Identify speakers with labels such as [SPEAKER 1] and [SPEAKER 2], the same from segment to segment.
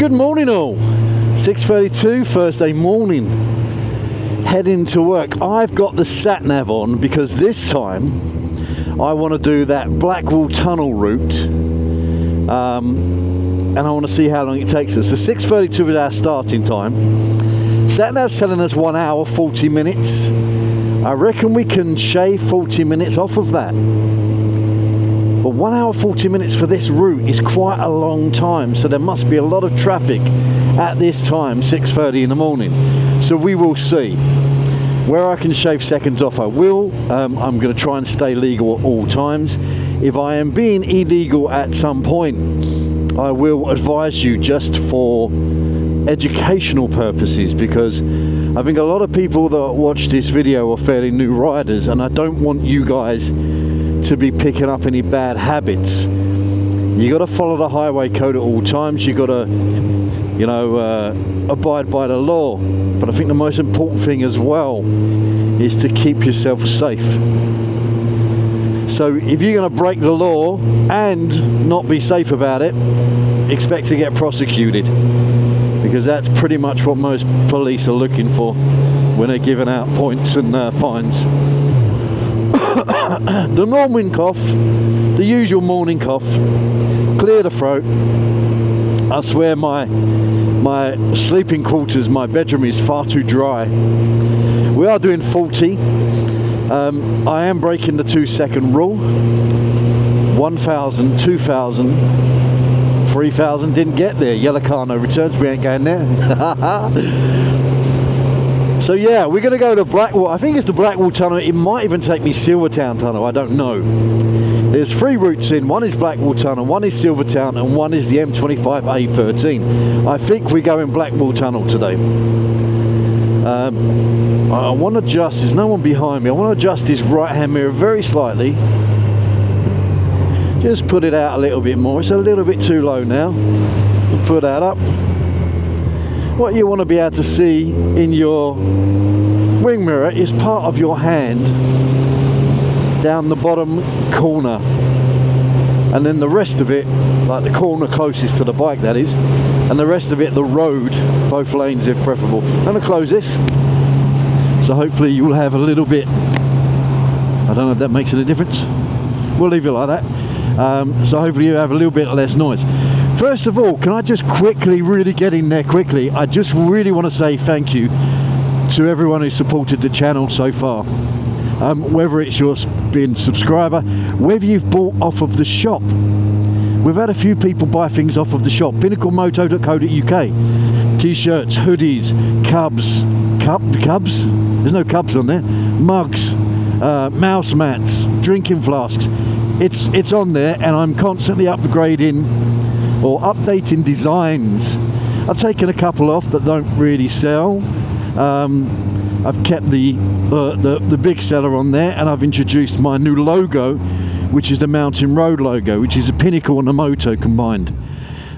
[SPEAKER 1] Good morning all. 6:32 Thursday morning. Heading to work. I've got the sat nav on because this time I want to do that Blackwall Tunnel route, and I want to see how long it takes us. So 6:32 is our starting time. Sat nav's telling us 1 hour 40 minutes. I reckon we can shave 40 minutes off of that. But 1 hour 40 minutes for this route is quite a long time, so there must be a lot of traffic at this time, 6:30 in the morning. So we will see. Where I can shave seconds off, I will. I'm going to try and stay legal at all times. If I am being illegal at some point, I will advise you just for educational purposes, because I think a lot of people that watch this video are fairly new riders, and I don't want you guys to be picking up any bad habits. You got to follow the highway code at all times. You got to, abide by the law. But I think the most important thing as well is to keep yourself safe. So if you're going to break the law and not be safe about it, expect to get prosecuted, because that's pretty much what most police are looking for when they're giving out points and fines. The morning cough, the usual morning cough, clear the throat. I swear my sleeping quarters, my bedroom is far too dry. We are doing 40. I am breaking the 2-second rule. 1,000, 2,000, 3,000, didn't get there. Yellow car, no returns, we ain't going there. So yeah, we're going to go to Blackwall. I think it's the Blackwall Tunnel. It might even take me Silvertown Tunnel, I don't know. There's 3 routes in. One is Blackwall Tunnel, one is Silvertown, and one is the M25A13. I think we're going Blackwall Tunnel today. I want to adjust, there's no one behind me, I want to adjust this right hand mirror very slightly. Just put it out a little bit more. It's a little bit too low now. We'll put that up. What you want to be able to see in your wing mirror is part of your hand down the bottom corner, and then the rest of it, like the corner closest to the bike that is, and the rest of it the road, both lanes if preferable. I'm going to close this, so hopefully you'll have a little bit, I don't know if that makes any difference, we'll leave it like that. So hopefully you have a little bit less noise. First of all, can I just quickly, really get in there quickly, I just really want to say thank you to everyone who supported the channel so far. Whether it's your being a subscriber, whether you've bought off of the shop. We've had a few people buy things off of the shop. pinnaclemoto.co.uk. T-shirts, hoodies, cubs? There's no cubs on there. Mugs, mouse mats, drinking flasks. It's on there, and I'm constantly upgrading or updating designs. I've taken a couple off that don't really sell. I've kept the big seller on there, and I've introduced my new logo, which is the Mountain Road logo, which is a Pinnacle and a Moto combined.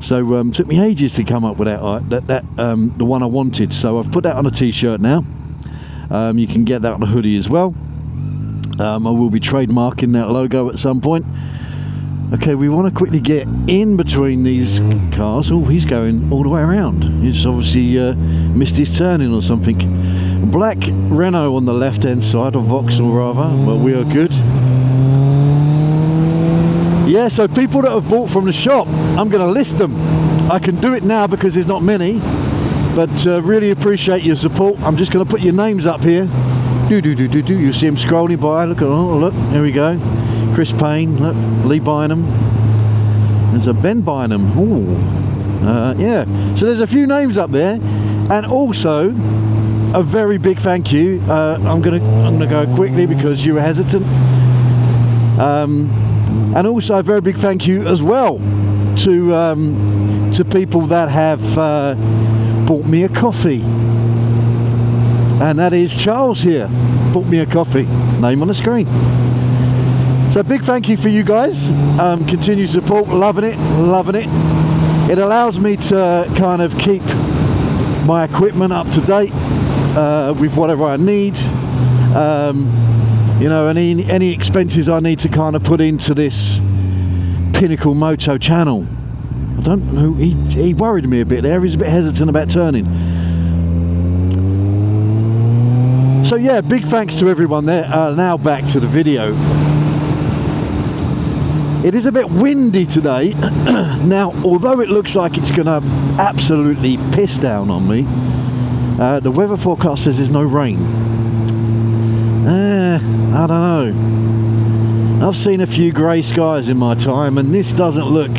[SPEAKER 1] So took me ages to come up with that the one I wanted. So I've put that on a t-shirt now. You can get that on a hoodie as well. I will be trademarking that logo at some point. Okay, we want to quickly get in between these cars. Oh, he's going all the way around. He's obviously missed his turning or something. Black Renault on the left hand side, or Vauxhall rather, but we are good. Yeah, so people that have bought from the shop, I'm going to list them. I can do it now because there's not many, but really appreciate your support. I'm just going to put your names up here. You see him scrolling by. Look, there we go. Chris Payne, look, Lee Bynum. There's a Ben Bynum. Yeah. So there's a few names up there, and also a very big thank you. I'm gonna go quickly because you were hesitant. And also a very big thank you as well to people that have bought me a coffee. And that is Charles here, bought me a coffee, name on the screen. So big thank you for you guys, continued support, loving it. It allows me to kind of keep my equipment up to date with whatever I need, any expenses I need to kind of put into this Pinnacle Moto channel. I don't know, he worried me a bit there. He's a bit hesitant about turning. So yeah, big thanks to everyone there. Now back to the video. It is a bit windy today. Now, although it looks like it's going to absolutely piss down on me, the weather forecast says there's no rain. I don't know. I've seen a few grey skies in my time, and this doesn't look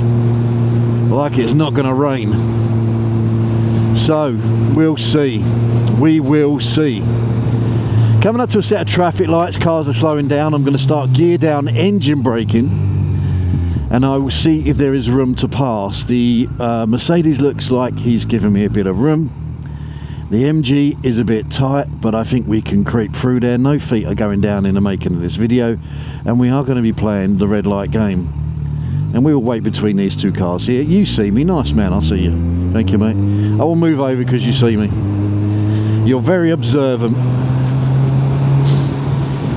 [SPEAKER 1] like it's not going to rain. So, we'll see. We will see. Coming up to a set of traffic lights, cars are slowing down. I'm going to start gear down, engine braking, and I will see if there is room to pass. The Mercedes looks like he's given me a bit of room. The MG is a bit tight, but I think we can creep through there. No feet are going down in the making of this video, and we are going to be playing the red light game. And we will wait between these two cars here. You see me, nice man, I'll see you. Thank you, mate. I will move over because you see me. You're very observant.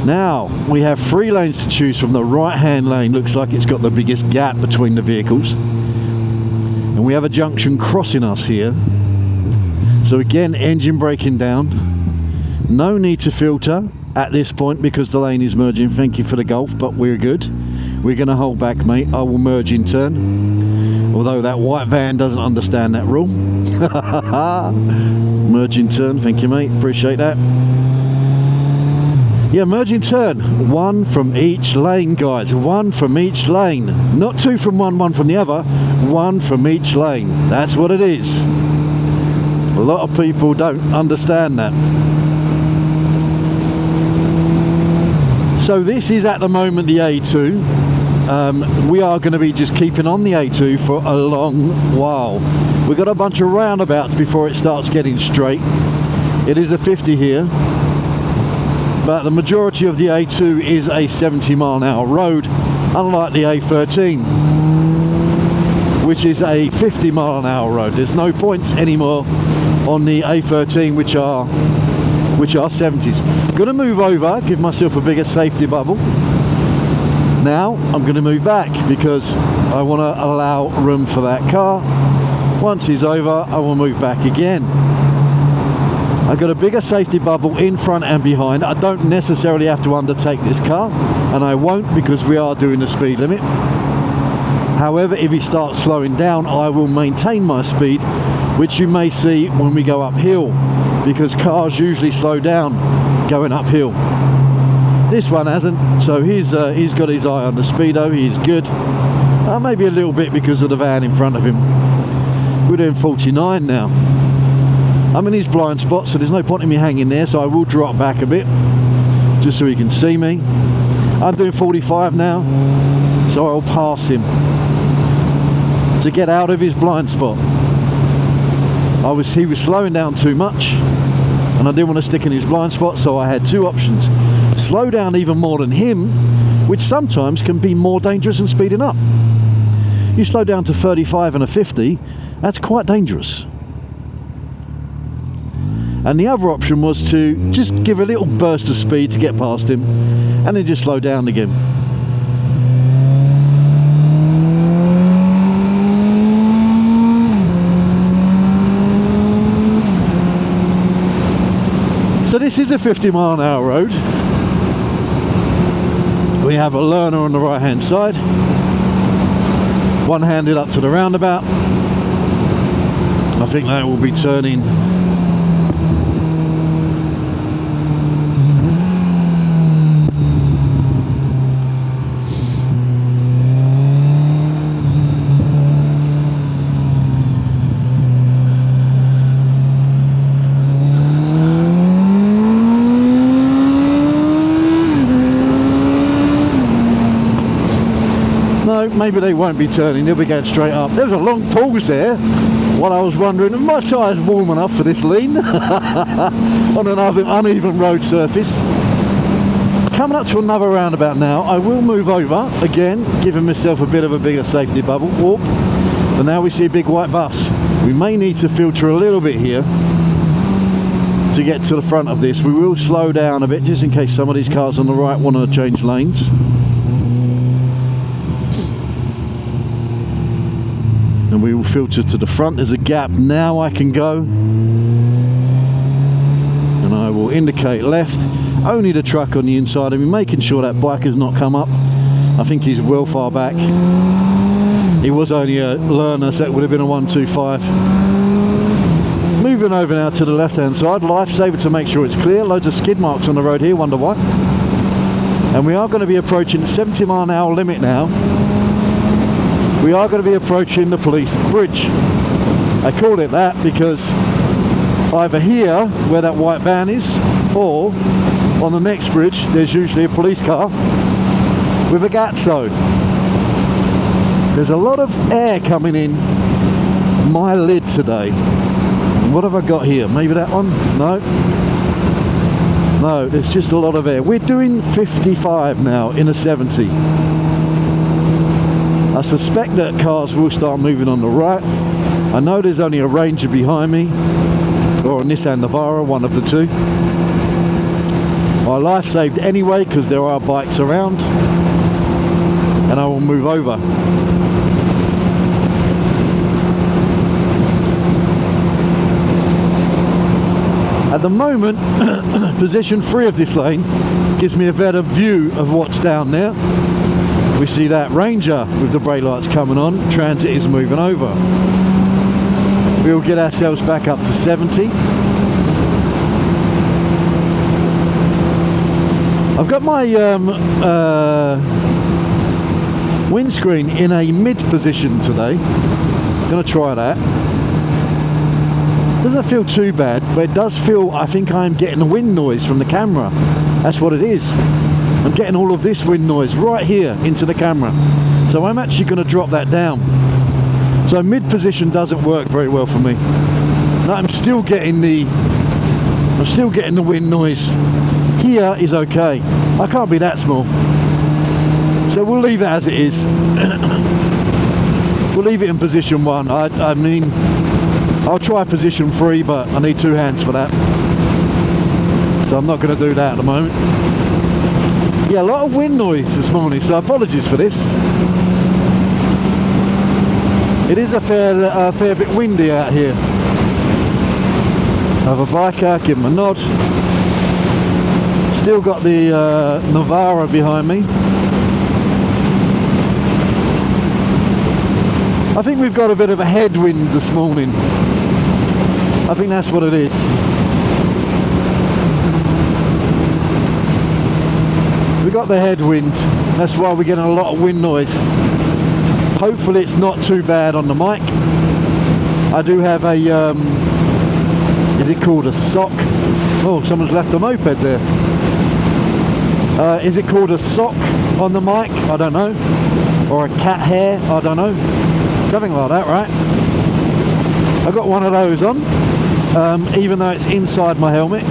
[SPEAKER 1] Now, we have 3 lanes to choose from. The right-hand lane looks like it's got the biggest gap between the vehicles. And we have a junction crossing us here. So again, engine braking down. No need to filter at this point because the lane is merging. Thank you for the Golf, but we're good. We're going to hold back, mate. I will merge in turn. Although that white van doesn't understand that rule. Merge in turn. Thank you, mate. Appreciate that. Yeah, merge in turn. 1 from each lane, guys. 1 from each lane. Not 2 from one from the other. 1 from each lane. That's what it is. A lot of people don't understand that. So this is at the moment the A2. We are going to be just keeping on the A2 for a long while. We've got a bunch of roundabouts before it starts getting straight. It is a 50 here. But the majority of the A2 is a 70-mile-an-hour road, unlike the A13, which is a 50-mile-an-hour road. There's no points anymore on the A13, which are 70s. I'm going to move over, give myself a bigger safety bubble. Now I'm going to move back because I want to allow room for that car. Once he's over, I will move back again. I've got a bigger safety bubble in front and behind. I don't necessarily have to undertake this car, and I won't because we are doing the speed limit. However, if he starts slowing down, I will maintain my speed, which you may see when we go uphill, because cars usually slow down going uphill. This one hasn't, so he's got his eye on the speedo. He is good. Maybe a little bit because of the van in front of him. We're doing 49 now. I'm in his blind spot, so there's no point in me hanging there, so I will drop back a bit just so he can see me. I'm doing 45 now, so I'll pass him to get out of his blind spot. He was slowing down too much, and I didn't want to stick in his blind spot, so I had 2 options. Slow down even more than him, which sometimes can be more dangerous than speeding up. You slow down to 35 and a 50, that's quite dangerous. And the other option was to just give a little burst of speed to get past him, and then just slow down again. So this is a 50-mile-an-hour road. We have a learner on the right hand side, one-handed up to the roundabout. I think that will be turning maybe they won't be turning, they'll be going straight up. There was a long pause there while I was wondering, are my tyres warm enough for this lean on an uneven road surface? Coming up to another roundabout now. I will move over again, giving myself a bit of a bigger safety bubble. Whoop. But now we see a big white bus. We may need to filter a little bit here to get to the front of this. We will slow down a bit just in case some of these cars on the right want to change lanes. And and we will filter to the front. There's a gap now. I can go, and I will indicate left. Only the truck on the inside of me, making sure that biker's not come up. I think he's well far back. He was only a learner, so it would have been a 125. Moving over now to the left hand side, lifesaver to make sure it's clear. Loads of skid marks on the road here, wonder why. And we are going to be approaching the 70-mile-an-hour limit now. We are going to be approaching the police bridge. I call it that because either here, where that white van is, or on the next bridge, there's usually a police car with a Gatso. There's a lot of air coming in my lid today. What have I got here? Maybe that one? No. No, there's just a lot of air. We're doing 55 now in a 70. I suspect that cars will start moving on the right. I know there's only a Ranger behind me, or a Nissan Navara, one of the two. My life saved anyway because there are bikes around, and I will move over. At the moment, position 3 of this lane gives me a better view of what's down there. We see that Ranger with the brake lights coming on. Transit is moving over. We'll get ourselves back up to 70. I've got my windscreen in a mid position today. Gonna try that. Doesn't feel too bad, but it does feel, I think I'm getting a wind noise from the camera. That's what it is. I'm getting all of this wind noise right here into the camera. So I'm actually going to drop that down. So mid position doesn't work very well for me. I'm still getting the wind noise. Here is okay. I can't be that small. So we'll leave it as it is. We'll leave it in position 1. I mean, I'll try position 3, but I need 2 hands for that. So I'm not going to do that at the moment. Yeah, a lot of wind noise this morning, so apologies for this. It is a fair bit windy out here. I have a biker, give him a nod. Still got the Navara behind me. I think we've got a bit of a headwind this morning. I think that's what it is. We got the headwind. That's why we're getting a lot of wind noise. Hopefully it's not too bad on the mic. I do have a, is it called a sock? Oh, someone's left a moped there. Is it called a sock on the mic? I don't know. Or a cat hair? I don't know. Something like that, right? I've got one of those on, even though it's inside my helmet.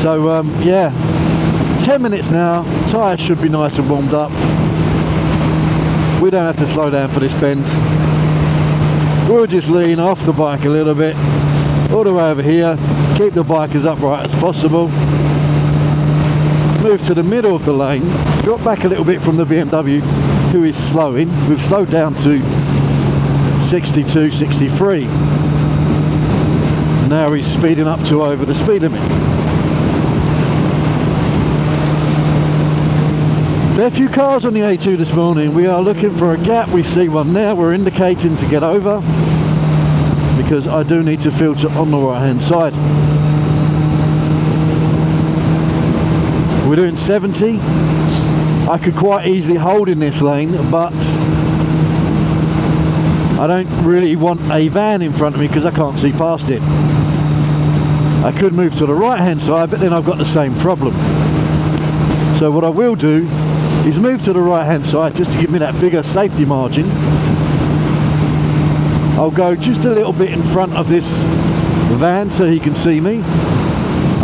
[SPEAKER 1] So yeah, 10 minutes now, tyres should be nice and warmed up. We don't have to slow down for this bend. We'll just lean off the bike a little bit, all the way over here, keep the bike as upright as possible. Move to the middle of the lane, drop back a little bit from the BMW, who is slowing. We've slowed down to 62, 63. Now he's speeding up to over the speed limit. There are a few cars on the A2 this morning. We are looking for a gap. We see one there. We're indicating to get over because I do need to filter on the right hand side. We're doing 70. I could quite easily hold in this lane, but I don't really want a van in front of me because I can't see past it. I could move to the right hand side, but then I've got the same problem. So what I will do is move to the right hand side just to give me that bigger safety margin. I'll go just a little bit in front of this van so he can see me.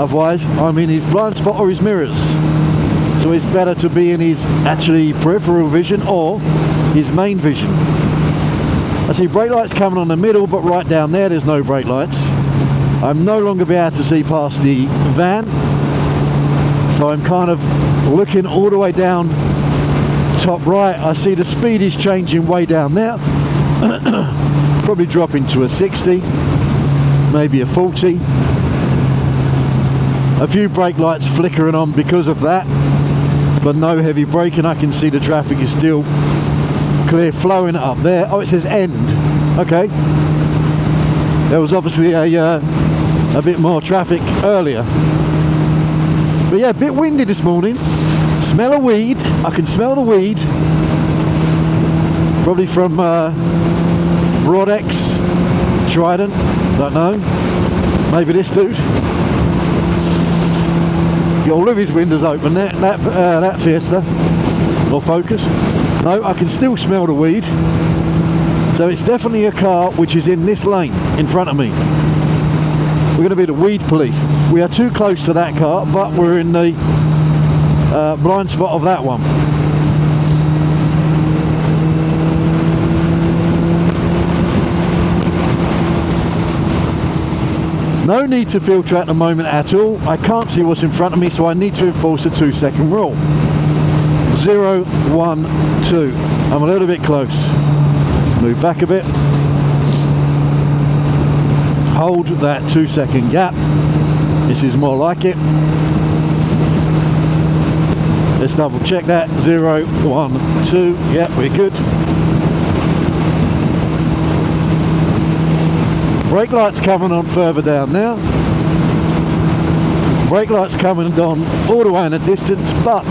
[SPEAKER 1] Otherwise I'm in his blind spot or his mirrors. So it's better to be in his actually peripheral vision or his main vision. I see brake lights coming on the middle, but right down there's no brake lights. I'm no longer be able to see past the van. So I'm kind of looking all the way down top right, I see the speed is changing way down there. Probably dropping to a 60, maybe a 40. A few brake lights flickering on because of that, but no heavy braking. I can see the traffic is still clear flowing up there. Oh, it says end. Okay, there was obviously a bit more traffic earlier, but yeah, a bit windy this morning. Smell of weed. I can smell the weed, probably from Broadex, Trident, don't know, maybe this dude. Got all of his windows open, that Fiesta or Focus. No, I can still smell the weed. So it's definitely a car which is in this lane in front of me. We're going to be the weed police. We are too close to that car, but we're in the blind spot of that one. No need to filter at the moment at all. I can't see what's in front of me, so I need to enforce the 2-second rule. 0, 1, 2. I'm a little bit close. Move back a bit. Hold that 2-second gap. This is more like it. Let's double check that. 0, 1, 2. Yep, we're good. Brake lights coming on further down now. Brake lights coming on all the way in the distance, but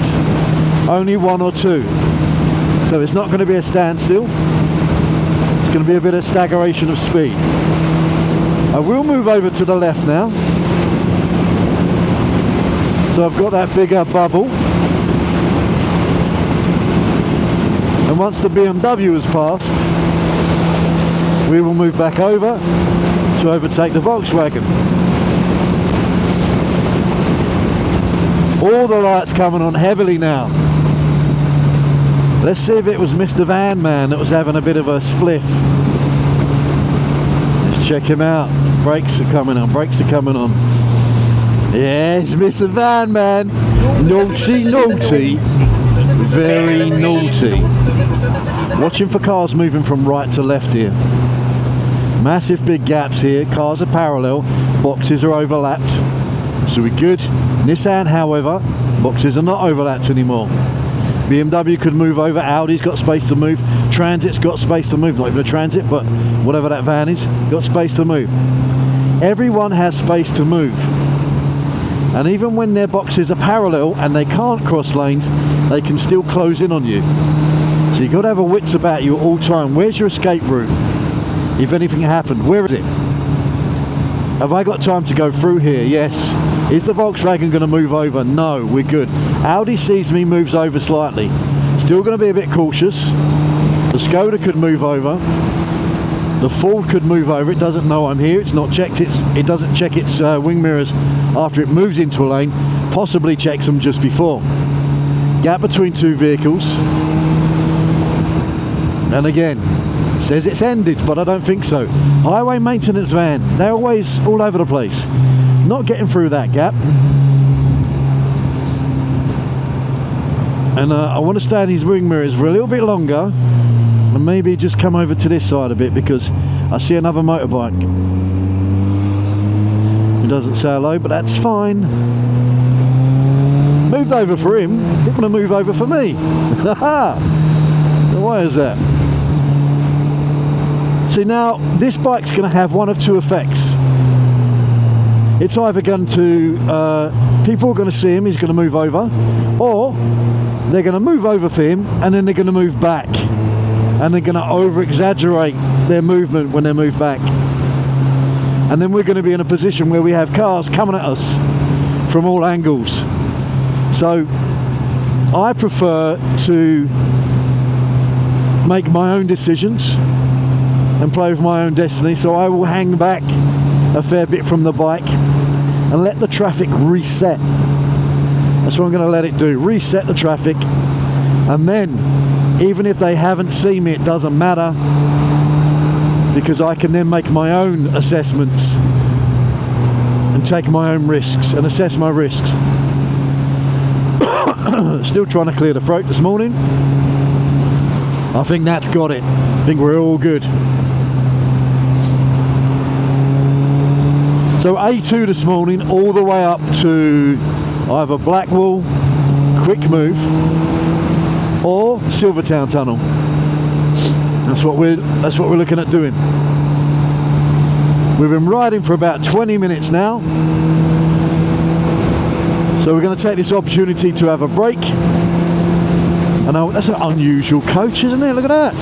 [SPEAKER 1] only 1 or 2. So it's not going to be a standstill. It's going to be a bit of staggeration of speed. I will move over to the left now. So I've got that bigger bubble. And once the BMW has passed, we will move back over to overtake the Volkswagen. All the lights coming on heavily now. Let's see if it was Mr. Van Man that was having a bit of a spliff. Let's check him out. Brakes are coming on, brakes are coming on. Yes, Mr. Van Man. Naughty, naughty. Very naughty. Watching for cars moving from right to left here. Massive big gaps here. Cars are parallel, boxes are overlapped, so we're good. Nissan, however, boxes are not overlapped anymore. BMW could move over. Audi's got space to move. Transit's got space to move. Not even a Transit, but whatever that van is, got space to move. Everyone has space to move, and even when their boxes are parallel and they can't cross lanes, they can still close in on you. So you've got to have a wits about you at all time. Where's your escape route? If anything happened, where is it? Have I got time to go through here? Yes. Is the Volkswagen going to move over? No, we're good. Audi sees me, moves over slightly. Still going to be a bit cautious. The Skoda could move over. The Ford could move over. It doesn't know I'm here. It's not checked. It doesn't check its wing mirrors after it moves into a lane. Possibly checks them just before. Gap between two vehicles. And again, says it's ended, but I don't think so. Highway maintenance van, they're always all over the place. Not getting through that gap. And I want to stay in these wing mirrors for a little bit longer, and maybe just come over to this side a bit, because I see another motorbike. He doesn't say hello, but that's fine. Moved over for him, didn't want to move over for me. Why is that? See, now this bike's going to have one of two effects. It's either going to, people are going to see him, he's going to move over, or they're going to move over for him and then they're going to move back, and they're going to over exaggerate their movement when they move back, and then we're going to be in a position where we have cars coming at us from all angles. So I prefer to make my own decisions and play with my own destiny, so I will hang back a fair bit from the bike and let the traffic reset. That's what I'm going to let it do, reset the traffic, and then even if they haven't seen me, it doesn't matter, because I can then make my own assessments and take my own risks and assess my risks. Still trying to clear the throat this morning. I think that's got it. I think we're all good. So A2 this morning, all the way up to either Blackwall, Quick Move, or Silvertown Tunnel. That's what we're looking at doing. We've been riding for about 20 minutes now, so we're going to take this opportunity to have a break. And that's an unusual coach, isn't it? Look at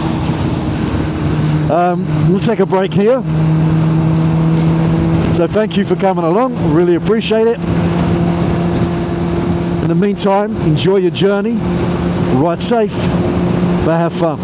[SPEAKER 1] that. We'll take a break here. So thank you for coming along, really appreciate it. In the meantime, enjoy your journey, ride safe, but have fun.